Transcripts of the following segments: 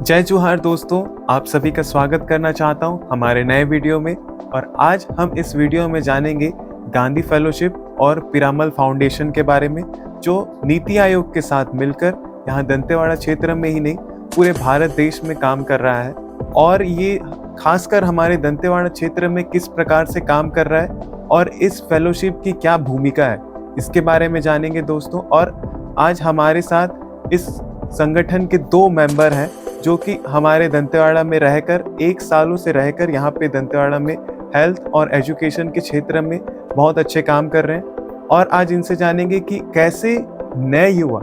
जय जोहार दोस्तों, आप सभी का स्वागत करना चाहता हूं हमारे नए वीडियो में। और आज हम इस वीडियो में जानेंगे गांधी फेलोशिप और पिरामल फाउंडेशन के बारे में, जो नीति आयोग के साथ मिलकर यहाँ दंतेवाड़ा क्षेत्र में ही नहीं पूरे भारत देश में काम कर रहा है। और ये खासकर हमारे दंतेवाड़ा क्षेत्र में किस प्रकार से काम कर रहा है और इस फेलोशिप की क्या भूमिका है, इसके बारे में जानेंगे दोस्तों। और आज हमारे साथ इस संगठन के 2 मेंबर हैं जो कि हमारे दंतेवाड़ा में रहकर 1 सालों से रहकर यहाँ पे दंतेवाड़ा में हेल्थ और एजुकेशन के क्षेत्र में बहुत अच्छे काम कर रहे हैं। और आज इनसे जानेंगे कि कैसे नए युवा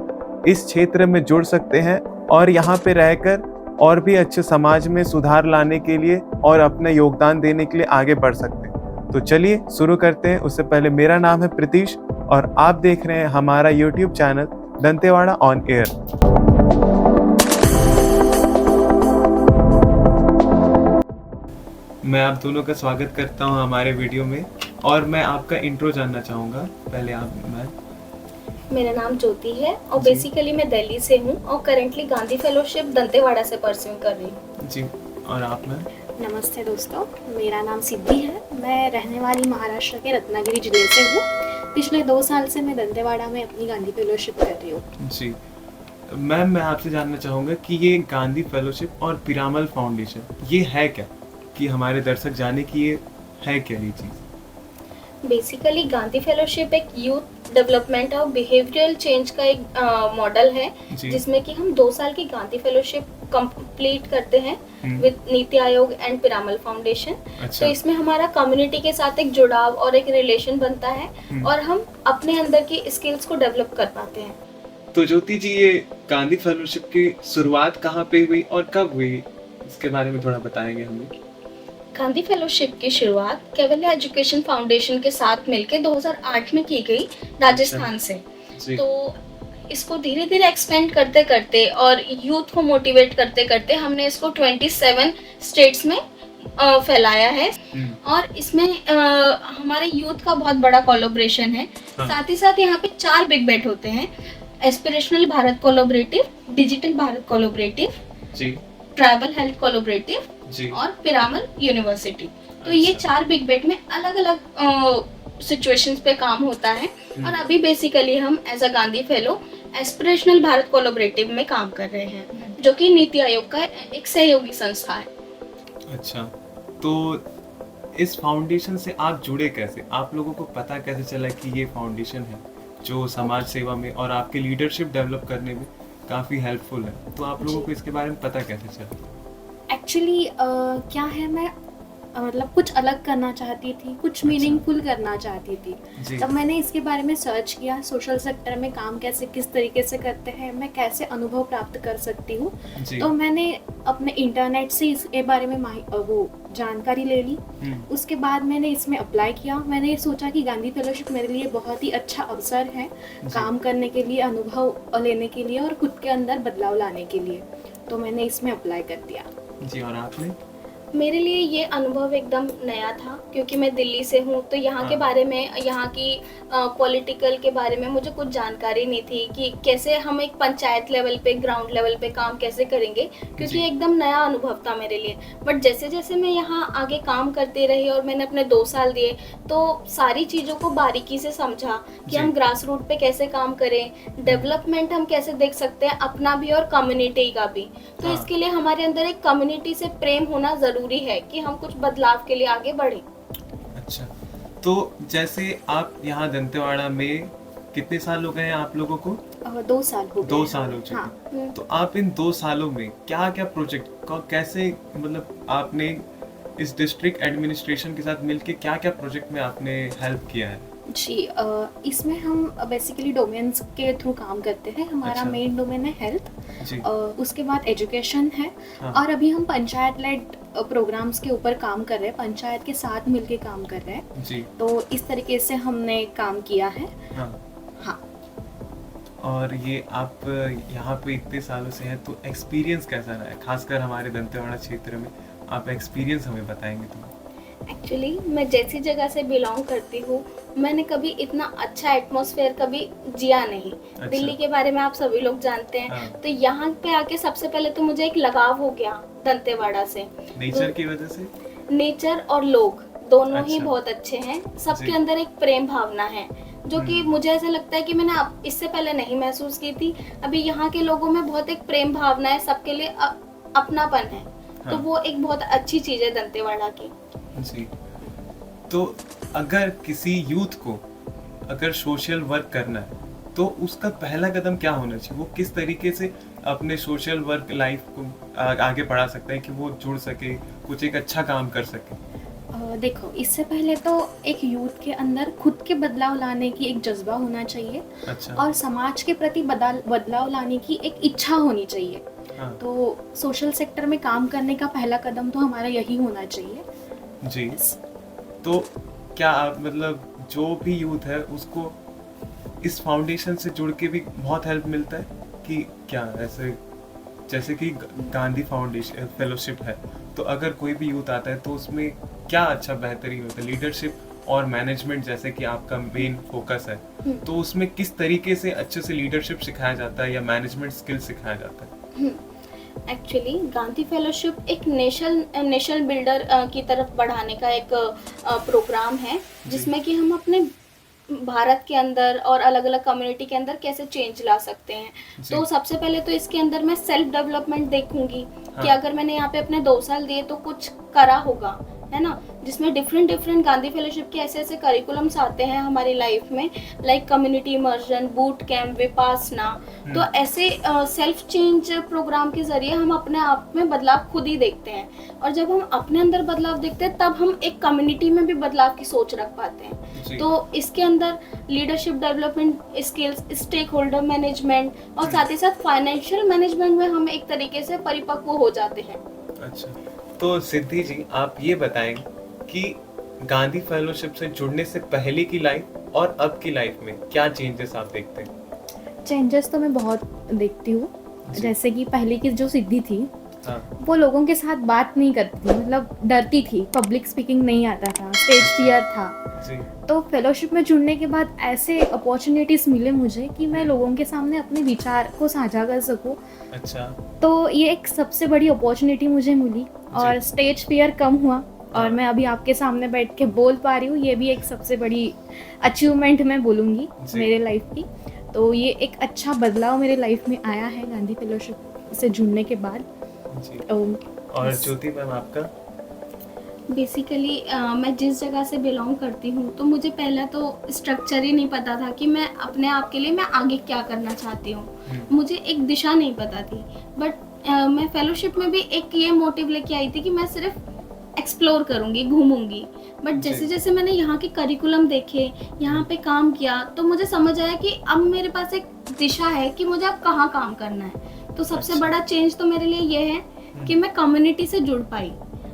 इस क्षेत्र में जुड़ सकते हैं और यहाँ पे रहकर और भी अच्छे समाज में सुधार लाने के लिए और अपना योगदान देने के लिए आगे बढ़ सकते हैं। तो चलिए शुरू करते हैं। उससे पहले मेरा नाम है प्रीतीश और आप देख रहे हैं हमारा YouTube channel Dantewada on air. मैं आप दोनों का स्वागत करता हूं हमारे वीडियो में और मैं आपका इंट्रो जानना चाहूँगा। पहले आप। मेरा नाम ज्योति है और बेसिकली मैं दिल्ली से हूँ और करेंटली गांधी फेलोशिप दंतेवाड़ा से परस्यू कर रही हूँ जी। और आप मैम? नमस्ते दोस्तों, मेरा नाम सिद्धि है। मैं रहने वाली महाराष्ट्र के रत्नागिरी जिले से हूँ। पिछले 2 साल से मैं दंतेवाड़ा में अपनी गांधी फेलोशिप कर रही हूँ। जी मैम, मैं आपसे जानना चाहूँगा कि ये गांधी फेलोशिप और पिरामल फाउंडेशन ये है क्या, कि हमारे दर्शक जाने कि ये है क्या ये चीज़। बेसिकली गांधी फेलोशिप एक यूथ डेवलपमेंट और बिहेवियरल चेंज का एक मॉडल है जिसमें कि हम 2 साल की गांधी फेलोशिप कंप्लीट करते हैं with NITI Aayog and Piramal foundation. तो इसमें हमारा कम्युनिटी के साथ एक जुड़ाव और एक रिलेशन बनता है और हम अपने अंदर की स्किल्स को डेवलप कर पाते हैं। तो ज्योति जी, ये गांधी फेलोशिप की शुरुआत कहाँ पे हुई और कब हुई, इसके बारे में थोड़ा बताएंगे हमें। गांधी फेलोशिप की शुरुआत कैवल्य एजुकेशन फाउंडेशन के साथ मिलकर 2008 में की गई राजस्थान से। तो इसको धीरे धीरे एक्सपेंड करते करते और यूथ को मोटिवेट करते करते हमने इसको 27 स्टेट्स में फैलाया है। और इसमें हमारे यूथ का बहुत बड़ा कोलैबोरेशन है। साथ ही साथ यहाँ पे 4 बिग बेट होते हैं: aspirational Bharat collaborative, digital Bharat collaborative, tribal health collaborative और पिरामल यूनिवर्सिटी। तो ये 4 बिग बेट में अलग अलग सिचुएशंस पे काम होता है। और अभी बेसिकली हम as a Gandhi fellow aspirational Bharat collaborative में काम कर रहे हैं, जो कि नीति आयोग का एक सहयोगी संस्था है। अच्छा, तो इस फाउंडेशन से आप जुड़े कैसे? आप लोगों को पता कैसे चला कि ये फाउंडेशन है जो समाज सेवा में और आपके लीडरशिप डेवलप करने में काफ़ी हेल्पफुल है? तो आप लोगों को इसके बारे में पता कैसे चला? एक्चुअली क्या है, मैं मतलब कुछ अलग करना चाहती थी, कुछ मीनिंगफुल करना चाहती थी। तब मैंने इसके बारे में सर्च किया, सोशल सेक्टर में काम कैसे किस तरीके से करते हैं, मैं कैसे अनुभव प्राप्त कर सकती हूँ। तो मैंने अपने इंटरनेट से इसके बारे में वो जानकारी ले ली। उसके बाद मैंने इसमें अप्लाई किया। मैंने सोचा कि गांधी फेलोशिप मेरे लिए बहुत ही अच्छा अवसर है काम करने के लिए, अनुभव लेने के लिए और खुद के अंदर बदलाव लाने के लिए। तो मैंने इसमें अप्लाई कर दिया। जी। और आपने? मेरे लिए ये अनुभव एकदम नया था क्योंकि मैं दिल्ली से हूँ। तो यहाँ के बारे में, यहाँ की पॉलिटिकल के बारे में मुझे कुछ जानकारी नहीं थी कि कैसे हम एक पंचायत लेवल पे, ग्राउंड लेवल पे काम कैसे करेंगे, क्योंकि एकदम नया अनुभव था मेरे लिए। बट जैसे जैसे मैं यहाँ आगे काम करते रही और मैंने अपने 2 साल दिए, तो सारी चीज़ों को बारीकी से समझा कि हम ग्रास रूट पे कैसे काम करें, डेवलपमेंट हम कैसे देख सकते हैं अपना भी और कम्युनिटी का भी। तो इसके लिए हमारे अंदर एक कम्युनिटी से प्रेम होना ज़रूरी है कि हम कुछ बदलाव के लिए आगे बढ़े। अच्छा, तो जैसे आप यहाँ दंतेवाड़ा में कितने साल हो गए हैं आप लोगों को? 2 साल हो गए। 2 साल हो चुके। तो आप इन 2 सालों में क्या क्या प्रोजेक्ट कैसे, मतलब आपने इस डिस्ट्रिक्ट एडमिनिस्ट्रेशन के साथ मिलके क्या क्या प्रोजेक्ट में आपने हेल्प किया है? जी, इसमें हम बेसिकली डोमेन्स के थ्रू काम करते हैं। हमारा मेन डोमेन है हेल्थ, उसके बाद एजुकेशन है। और अभी हम पंचायत लेड प्रोग्राम्स के ऊपर काम कर रहे हैं, पंचायत के साथ मिलके काम कर रहे हैं जी। तो इस तरीके से हमने काम किया है। हाँ। और ये आप यहाँ पे इतने सालों से हैं, तो एक्सपीरियंस कैसा रहा है, खासकर हमारे दंतेवाड़ा क्षेत्र में? आप एक्सपीरियंस हमें बताएंगे तो? एक्चुअली मैं जैसी जगह से बिलोंग करती हूँ, मैंने कभी इतना अच्छा एटमॉस्फेयर कभी जिया नहीं। अच्छा। दिल्ली के बारे में आप सभी लोग जानते हैं। हाँ। तो यहाँ पे आके सबसे पहले तो मुझे एक लगाव हो गया दंतेवाड़ा से। नेचर की वजह से? नेचर और लोग दोनों ही अच्छा। बहुत अच्छे हैं। सबके जी। अंदर एक प्रेम भावना है जो कि मुझे ऐसा लगता है कि मैंने इससे पहले नहीं महसूस की थी। अभी यहाँ के लोगों में बहुत एक प्रेम भावना है, सबके लिए अपनापन है। तो हाँ। वो एक बहुत अच्छी चीज़ है दंतेवाड़ा की। जी। तो अगर किसी यूथ को अगर सोशल वर्क करना है तो उसका पहला कदम क्या होना चाहिए? वो किस तरीके से अपने सोशल वर्क लाइफ को आगे बढ़ा सकता है कि वो जुड़ सके, कुछ एक अच्छा काम कर सके? देखो, इससे पहले तो एक यूथ के अंदर खुद के बदलाव लाने की एक जज्बा होना चाहिए। अच्छा। और समाज के प्रति बदलाव लाने की एक इच्छा होनी चाहिए। हाँ। तो सोशल सेक्टर में काम करने का पहला कदम तो हमारा यही होना चाहिए। जी। तो क्या आप मतलब जो भी यूथ है उसको इस फाउंडेशन से जुड़ के भी बहुत हेल्प मिलता है कि क्या ऐसे जैसे कि गांधी फाउंडेशन फेलोशिप है, तो अगर कोई भी यूथ आता है तो उसमें क्या अच्छा बेहतरी होता है? लीडरशिप और मैनेजमेंट जैसे कि आपका मेन फोकस है, तो उसमें किस तरीके से अच्छे से लीडरशिप सिखाया जाता है या मैनेजमेंट स्किल सिखाया जाता है? एक्चुअली गांधी फेलोशिप एक नेशनल बिल्डर की तरफ बढ़ाने का एक प्रोग्राम है जिसमें कि हम अपने भारत के अंदर और अलग अलग कम्युनिटी के अंदर कैसे चेंज ला सकते हैं। तो सबसे पहले तो इसके अंदर मैं सेल्फ डेवलपमेंट देखूंगी कि अगर मैंने यहाँ पे अपने 2 साल दिए तो कुछ करा होगा, है ना। जिसमें डिफरेंट गांधी फेलोशिप के ऐसे ऐसे करिकुलम्स आते हैं हमारी लाइफ में, like community immersion, boot camp, Vipassana. तो ऐसे सेल्फ चेंज प्रोग्राम के जरिए हम अपने आप में बदलाव खुद ही देखते हैं, और जब हम अपने अंदर बदलाव देखते हैं तब हम एक कम्युनिटी में भी बदलाव की सोच रख पाते हैं। तो इसके अंदर leadership development skills, stakeholder management और साथ ही साथ फाइनेंशियल मैनेजमेंट में हम एक तरीके से परिपक्व हो जाते हैं। अच्छा, तो सिद्धि जी आप ये बताएं कि गांधी फेलोशिप से जुड़ने से पहले की लाइफ और अब की लाइफ में क्या चेंजेस आप देखते हैं? चेंजेस तो मैं बहुत देखती हूँ। जैसे कि पहले की जो सिद्धि थी, हाँ। वो लोगों के साथ बात नहीं करती थी, मतलब डरती थी, पब्लिक स्पीकिंग नहीं आता था, स्टेज फियर था। जी। तो फेलोशिप में जुड़ने के बाद ऐसे अपॉर्चुनिटीज मिले मुझे कि मैं लोगों के सामने अपने विचार को साझा कर सकूं। अच्छा। तो ये एक सबसे बड़ी अपॉर्चुनिटी मुझे मिली और स्टेज फियर कम हुआ और मैं अभी आपके सामने बैठ के बोल पा रही हूँ। ये भी एक सबसे बड़ी अचीवमेंट मैं बोलूँगी मेरे लाइफ की। तो ये एक अच्छा बदलाव मेरे लाइफ में आया है गांधी फेलोशिप से जुड़ने के बाद। जी। और ज्योति मैम आपका? बेसिकली मैं जिस जगह से बिलोंग करती हूँ तो मुझे पहला तो स्ट्रक्चर ही नहीं पता था कि मैं अपने आप के लिए मैं आगे क्या करना चाहती हूँ। मुझे एक दिशा नहीं पता थी, बट मैं फेलोशिप में भी एक ये मोटिव लेके आई थी कि मैं सिर्फ एक्सप्लोर करूँगी, घूमूंगी। बट जैसे जैसे मैंने यहाँ के करिकुलम देखे, यहाँ पे काम किया, तो मुझे समझ आया कि अब मेरे पास एक दिशा है कि मुझे अब कहाँ काम करना है। तो सबसे बड़ा चेंज तो मेरे लिए ये है कि मैं कम्युनिटी से जुड़ पाई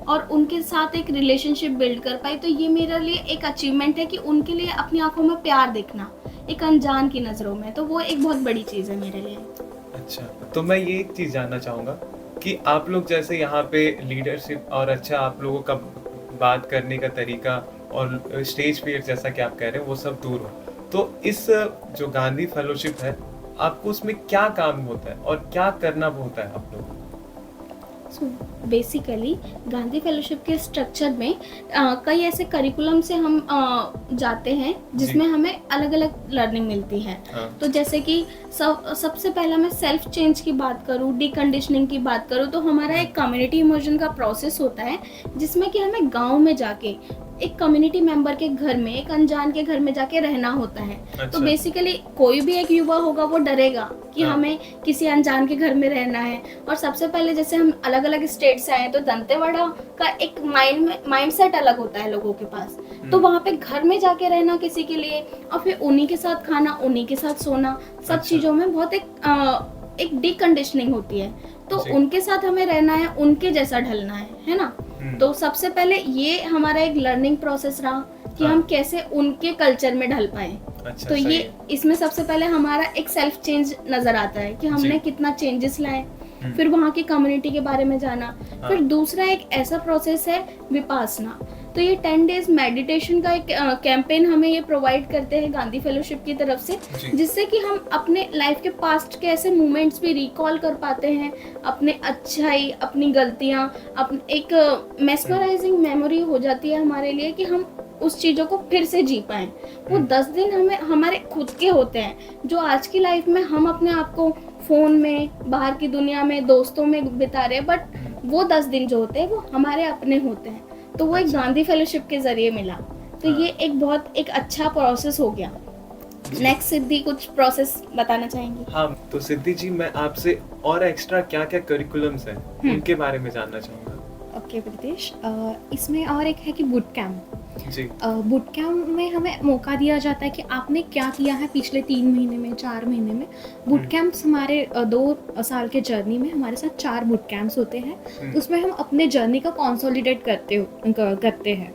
और उनके साथ एक रिलेशनशिप बिल्ड कर पाई। तो ये मेरे लिए एक अचीवमेंट है कि उनके लिए अपनी आंखों में प्यार देखना, एक अनजान की नज़रों में, तो वो एक बहुत बड़ी चीज़ है मेरे लिए। अच्छा, तो मैं ये एक चीज़ जानना चाहूँगा कि आप लोग जैसे यहाँ पे लीडरशिप और अच्छा आप लोगों का बात करने का तरीका और स्टेज फियर जैसा कि आप कह रहे हैं वो सब दूर हो, तो इस जो गांधी फेलोशिप है आपको उसमें क्या काम होता है और क्या करना होता है आप लोगों को? बेसिकली गांधी फेलोशिप के स्ट्रक्चर में कई ऐसे करिकुलम से हम जाते हैं जिसमें हमें अलग अलग लर्निंग मिलती है। तो जैसे कि सबसे पहला मैं सेल्फ चेंज की बात करूँ, डीकंडीशनिंग की बात करूँ, तो हमारा एक कम्युनिटी इमर्जन का प्रोसेस होता है जिसमें कि हमें गांव में जाके एक कम्युनिटी मेंबर के घर में, एक अनजान के घर में जाके रहना होता है। अच्छा। तो बेसिकली कोई भी एक युवा होगा वो डरेगा कि हमें किसी अनजान के घर में रहना है। और सबसे पहले जैसे हम अलग अलग स्टेट से आए तो दंतेवाड़ा का एक माइंड सेट अलग होता है लोगों के पास। तो वहाँ पे घर में जाके रहना किसी के लिए और फिर उन्हीं के साथ खाना, उन्हीं के साथ सोना, सब चीज़ों में बहुत एक डीकंडीशनिंग होती है। तो उनके साथ हमें रहना है, उनके जैसा ढलना है ना। तो सबसे पहले ये हमारा एक लर्निंग प्रोसेस रहा कि हम कैसे उनके कल्चर में ढल पाए। तो ये इसमें सबसे पहले हमारा एक सेल्फ चेंज नजर आता है कि हमने कितना चेंजेस लाए। फिर वहाँ की कम्युनिटी के बारे में जाना। फिर दूसरा एक ऐसा प्रोसेस है विपासना। तो ये 10 डेज मेडिटेशन का एक कैंपेन हमें ये प्रोवाइड करते हैं गांधी फेलोशिप की तरफ से, जिससे कि हम अपने लाइफ के पास्ट के ऐसे मोमेंट्स भी रिकॉल कर पाते हैं, अपने अच्छाई, अपनी गलतियाँ, एक मेस्मराइजिंग मेमोरी हो जाती है हमारे लिए कि हम उस चीज़ों को फिर से जी पाएं। वो 10 दिन हमें हमारे खुद के होते हैं, जो आज की लाइफ में हम अपने आप को फ़ोन में, बाहर की दुनिया में, दोस्तों में बिता रहे हैं, बट वो 10 दिन जो होते हैं वो हमारे अपने होते हैं। तो वो एक गांधी फेलोशिप के ज़रिए मिला, तो ये एक अच्छा प्रोसेस हो गया। नेक्स्ट सिद्धि कुछ प्रोसेस बताना चाहेंगी? हाँ, तो सिद्धि जी मैं आपसे और एक्स्ट्रा क्या क्या करिकुलम्स हैं उनके बारे में जानना चाहूँगा। ओके प्रीतेश, इसमें और एक है कि बूट कैंप। जी। बूट कैंप में हमें मौका दिया जाता है कि आपने क्या किया है पिछले 3 महीने में, 4 महीने में। बूट कैंप्स हमारे 2 साल के जर्नी में हमारे साथ 4 बूट कैंप्स होते हैं। उसमें हम अपने जर्नी का कंसोलिडेट करते हैं।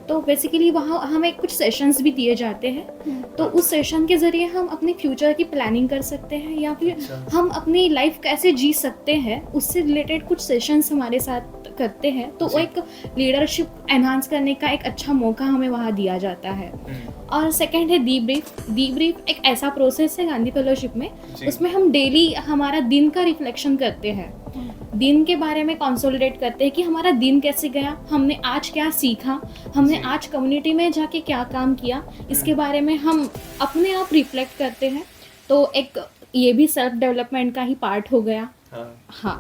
तो बेसिकली वहाँ हमें कुछ सेशंस भी दिए जाते हैं, तो उस सेशन के ज़रिए हम अपने फ्यूचर की प्लानिंग कर सकते हैं, या फिर हम अपनी लाइफ कैसे जी सकते हैं उससे रिलेटेड कुछ सेशंस हमारे साथ करते हैं। तो वो एक लीडरशिप एनहांस करने का एक अच्छा मौका हमें वहाँ दिया जाता है। और सेकंड है डीब्रीफ एक ऐसा प्रोसेस है गांधी फेलोशिप में, उसमें हम डेली हमारा दिन का रिफ्लेक्शन करते हैं, दिन के बारे में कंसोलिडेट करते हैं कि हमारा दिन कैसे गया, हमने आज क्या सीखा, हमने आज कम्युनिटी में जाके क्या काम किया, इसके बारे में हम अपने आप रिफ्लेक्ट करते हैं। तो एक ये भी सेल्फ डेवलपमेंट का ही पार्ट हो गया। हाँ।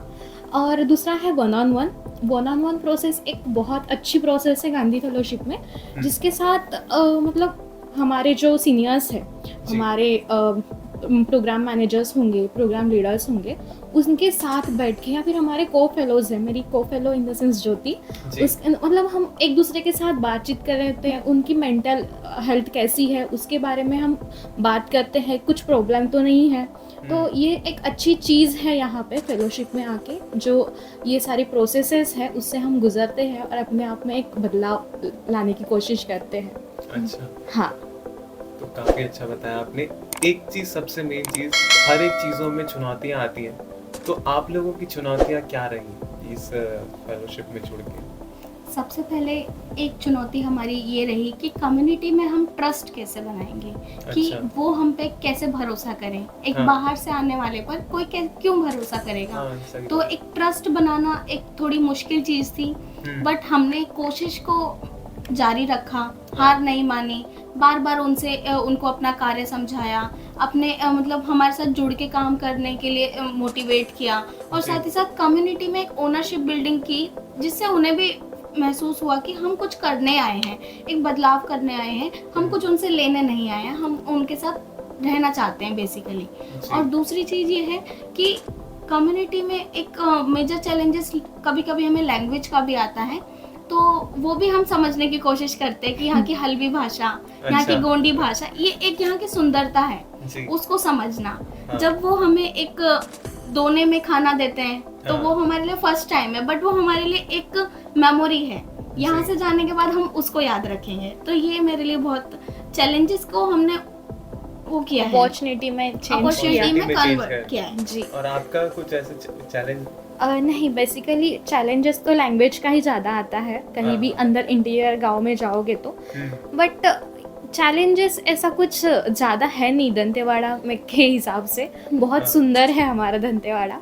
और दूसरा है वन ऑन वन प्रोसेस, एक बहुत अच्छी प्रोसेस है गांधी फेलोशिप में, जिसके साथ मतलब हमारे जो सीनियर्स हैं, हमारे प्रोग्राम मैनेजर्स होंगे, प्रोग्राम लीडर्स होंगे, उनके साथ बैठ के, या फिर हमारे को फेलोज हैं, मेरी को फेलो इन द सेंस ज्योति, मतलब हम एक दूसरे के साथ बातचीत कर रहे होते हैं, उनकी मेंटल हेल्थ कैसी है उसके बारे में हम बात करते हैं, कुछ प्रॉब्लम तो नहीं है। तो ये एक अच्छी चीज़ है यहाँ पे फेलोशिप में आके, जो ये सारी प्रोसेसेस है उससे हम गुजरते हैं और अपने आप में एक बदलाव लाने की कोशिश करते हैं। अच्छा। हाँ, तो काफी अच्छा बताया आपने। एक चीज, सबसे मेन चीज, हर एक चीजों में चुनौतियां आती हैं, तो आप लोगों की चुनौतियां क्या रही इस फेलोशिप में जुड़ के? सबसे पहले एक चुनौती हमारी ये रही कि कम्युनिटी में हम ट्रस्ट कैसे बनाएंगे, कि वो हम पे कैसे भरोसा करें। एक बाहर से आने वाले पर कोई क्यों भरोसा करेगा। तो एक ट्रस्ट बनाना एक थोड़ी मुश्किल चीज़ थी, बट हमने कोशिश को जारी रखा, हार नहीं मानी, बार बार उनको अपना कार्य समझाया, अपने मतलब हमारे साथ जुड़ के काम करने के लिए मोटिवेट किया, और साथ ही साथ कम्युनिटी में एक ओनरशिप बिल्डिंग की, जिससे उन्हें भी महसूस हुआ कि हम कुछ करने आए हैं, एक बदलाव करने आए हैं, हम कुछ उनसे लेने नहीं आए हैं, हम उनके साथ रहना चाहते हैं बेसिकली। और दूसरी चीज़ ये है कि कम्युनिटी में एक मेजर चैलेंजेस कभी कभी हमें लैंग्वेज का भी आता है, तो वो भी हम समझने की कोशिश करते हैं कि यहाँ की हल्बी भाषा, यहाँ की गोंडी भाषा, ये एक यहाँ की सुंदरता है, उसको समझना। जब वो हमें एक दोने में खाना देते हैं तो वो हमारे लिए फर्स्ट टाइम है, बट वो हमारे लिए एक मेमोरी है, यहाँ से जाने के बाद हम उसको याद रखेंगे। तो ये मेरे लिए बहुत चैलेंजेस को हमने वो किया है, अपॉर्चुनिटी में कन्वर्ट किया है। जी। और आपका कुछ ऐसे चैलेंज? नहीं, बेसिकली चैलेंजेस तो लैंग्वेज का ही ज़्यादा आता है, कहीं भी अंदर इंटीरियर गांव में जाओगे तो। बट चैलेंजेस ऐसा कुछ ज़्यादा है नहीं दंतेवाड़ा में के हिसाब से। बहुत सुंदर है हमारा दंतेवाड़ा,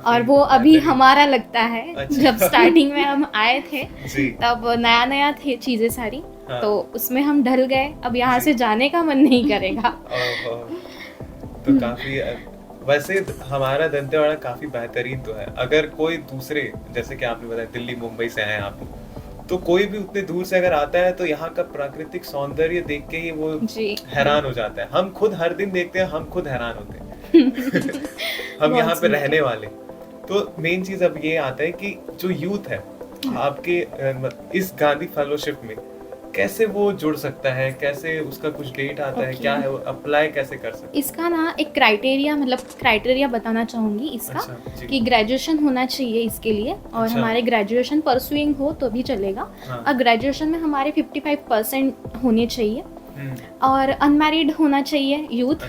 और वो अभी हमारा लगता है। अच्छा। जब स्टार्टिंग में हम आए थे तब नया नया थे चीज़ें सारी, तो उसमें हम ढल गए, अब यहाँ से जाने का मन नहीं करेगा। तो काफी, वैसे हमारा दंतेवाड़ा काफी बेहतरीन तो है। अगर कोई दूसरे, जैसे कि आपने बताया दिल्ली मुंबई से आए आप, तो कोई भी उतने दूर से अगर आता है तो यहाँ का प्राकृतिक सौंदर्य देख के ही वो हैरान हो जाता है। हम खुद हर दिन देखते हैं, हम खुद हैरान होते हैं। हम यहाँ पे रहने वाले। तो मेन चीज अब ये आता है कि जो यूथ है आपके इस गांधी फेलोशिप में कैसे वो जुड़ सकता है, कैसे उसका कुछ डेट आता है, क्या है, वो अप्लाई कैसे कर सकता है? इसका ना एक क्राइटेरिया बताना चाहूँगी इसका। अच्छा, कि ग्रेजुएशन होना चाहिए इसके लिए, और हमारे ग्रेजुएशन परसुइंग हो तो भी चलेगा। और ग्रेजुएशन में हमारे 55% होने चाहिए, और अनमैरिड होना चाहिए यूथ।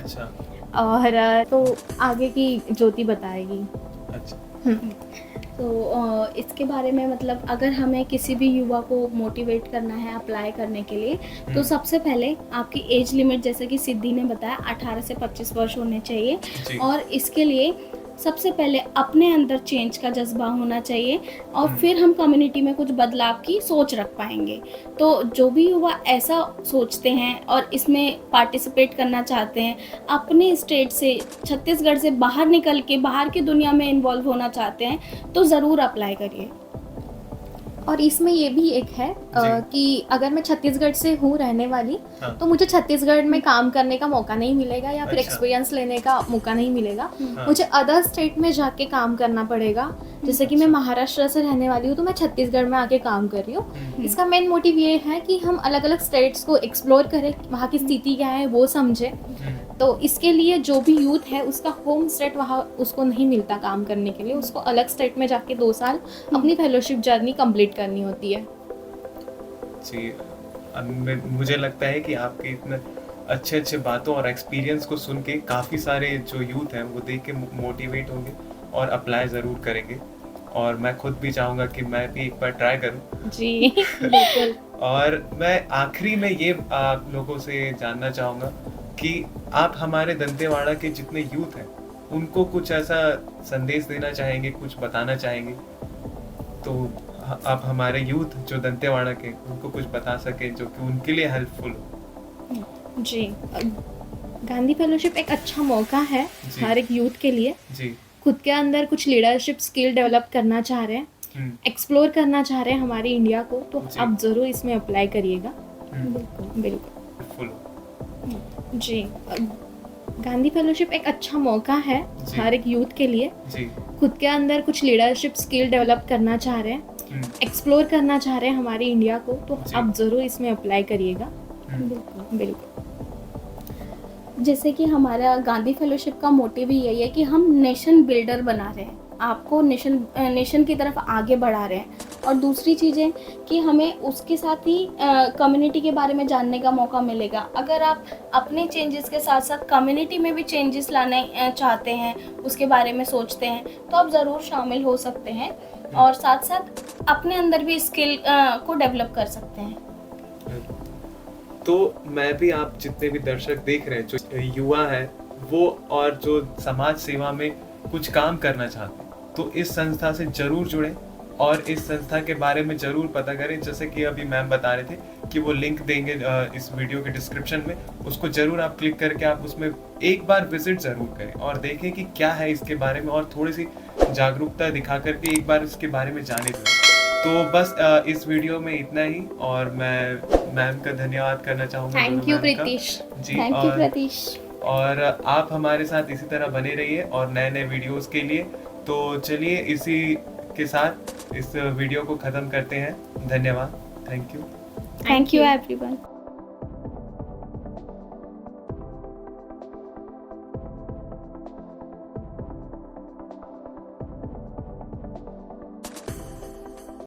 और तो आगे की ज्योति बताएगी। अच्छा। इसके बारे में मतलब अगर हमें किसी भी युवा को मोटिवेट करना है अप्लाई करने के लिए, तो सबसे पहले आपकी एज लिमिट, जैसे कि सिद्धि ने बताया, 18 से 25 वर्ष होने चाहिए। और इसके लिए सबसे पहले अपने अंदर चेंज का जज्बा होना चाहिए और फिर हम कम्युनिटी में कुछ बदलाव की सोच रख पाएंगे। तो जो भी युवा ऐसा सोचते हैं और इसमें पार्टिसिपेट करना चाहते हैं, अपने स्टेट से, छत्तीसगढ़ से बाहर निकल के बाहर की दुनिया में इन्वॉल्व होना चाहते हैं, तो ज़रूर अप्लाई करिए। और इसमें ये भी एक है कि अगर मैं छत्तीसगढ़ से हूँ रहने वाली, हाँ। तो मुझे छत्तीसगढ़ में काम करने का मौका नहीं मिलेगा या फिर अच्छा। एक्सपीरियंस लेने का मौका नहीं मिलेगा। मुझे अदर स्टेट में जाके काम करना पड़ेगा। जैसे कि मैं महाराष्ट्र से रहने वाली हूँ, तो मैं छत्तीसगढ़ में आके काम कर रही हूँ। इसका मेन मोटिव ये है कि हम अलग अलग स्टेट्स को एक्सप्लोर करें, वहाँ की स्थिति क्या है वो समझें। तो इसके लिए जो भी यूथ है उसका होम स्टेट वहाँ उसको नहीं मिलता काम करने के लिए, उसको अलग स्टेट में जाके 2 साल अपनी फेलोशिप जर्नी कंप्लीट करनी होती है। जी, मुझे लगता है कि आपके इतने अच्छे अच्छे बातों और एक्सपीरियंस को सुन के काफ़ी सारे जो यूथ हैं वो देख के मोटिवेट होंगे और अप्लाई ज़रूर करेंगे। और मैं खुद भी चाहूँगा कि मैं भी एक बार ट्राई करूँ। जी बिल्कुल। और मैं आखिरी में ये आप लोगों से जानना चाहूँगा कि आप हमारे दंतेवाड़ा के जितने यूथ हैं उनको कुछ ऐसा संदेश देना चाहेंगे, कुछ बताना चाहेंगे? तो आप हमारे यूथ जो दंतेवाड़ा के, उनको कुछ बता सकें जो कि उनके लिए हेल्पफुल हो। जी, गांधी फेलोशिप एक अच्छा मौका है हर एक यूथ के लिए। जी, खुद के अंदर कुछ लीडरशिप स्किल डेवलप करना चाह रहे हैं, एक्सप्लोर करना चाह रहे हैं हमारी इंडिया को, तो आप ज़रूर इसमें अप्लाई करिएगा। बिल्कुल बिल्कुल। जी, गांधी फेलोशिप एक अच्छा मौका है हर एक यूथ के लिए। जी, खुद के अंदर कुछ लीडरशिप स्किल डेवलप करना चाह रहे हैं, एक्सप्लोर करना चाह रहे हैं हमारी इंडिया को, तो आप ज़रूर इसमें अप्लाई करिएगा। बिल्कुल बिल्कुल। जैसे कि हमारा गांधी फेलोशिप का मोटिव ही यही है कि हम नेशन बिल्डर बना रहे हैं, आपको नेशन की तरफ आगे बढ़ा रहे हैं। और दूसरी चीज़ें कि हमें उसके साथ ही कम्युनिटी के बारे में जानने का मौका मिलेगा। अगर आप अपने चेंजेस के साथ साथ कम्युनिटी में भी चेंजेस लाने चाहते हैं, उसके बारे में सोचते हैं, तो आप ज़रूर शामिल हो सकते हैं और साथ साथ अपने अंदर भी स्किल को डेवलप कर सकते हैं। तो मैं भी, आप जितने भी दर्शक देख रहे हैं जो युवा है वो और जो समाज सेवा में कुछ काम करना चाहते हैं, तो इस संस्था से जरूर जुड़ें और इस संस्था के बारे में जरूर पता करें। जैसे कि अभी मैम बता रहे थे कि वो लिंक देंगे इस वीडियो के डिस्क्रिप्शन में, उसको जरूर आप क्लिक करके आप उसमें एक बार विजिट जरूर करें और देखें कि क्या है इसके बारे में, और थोड़ी सी जागरूकता दिखा करके एक बार इसके बारे में जाने दें। तो बस इस वीडियो में इतना ही, और मैं मैम का धन्यवाद करना चाहूँगा। Thank you Pritish. जी, थैंक यू प्रतीश। और आप हमारे साथ इसी तरह बने रहिए और नए नए वीडियोस के लिए। तो चलिए इसी के साथ इस वीडियो को ख़त्म करते हैं। धन्यवाद। Thank you. Thank you everyone.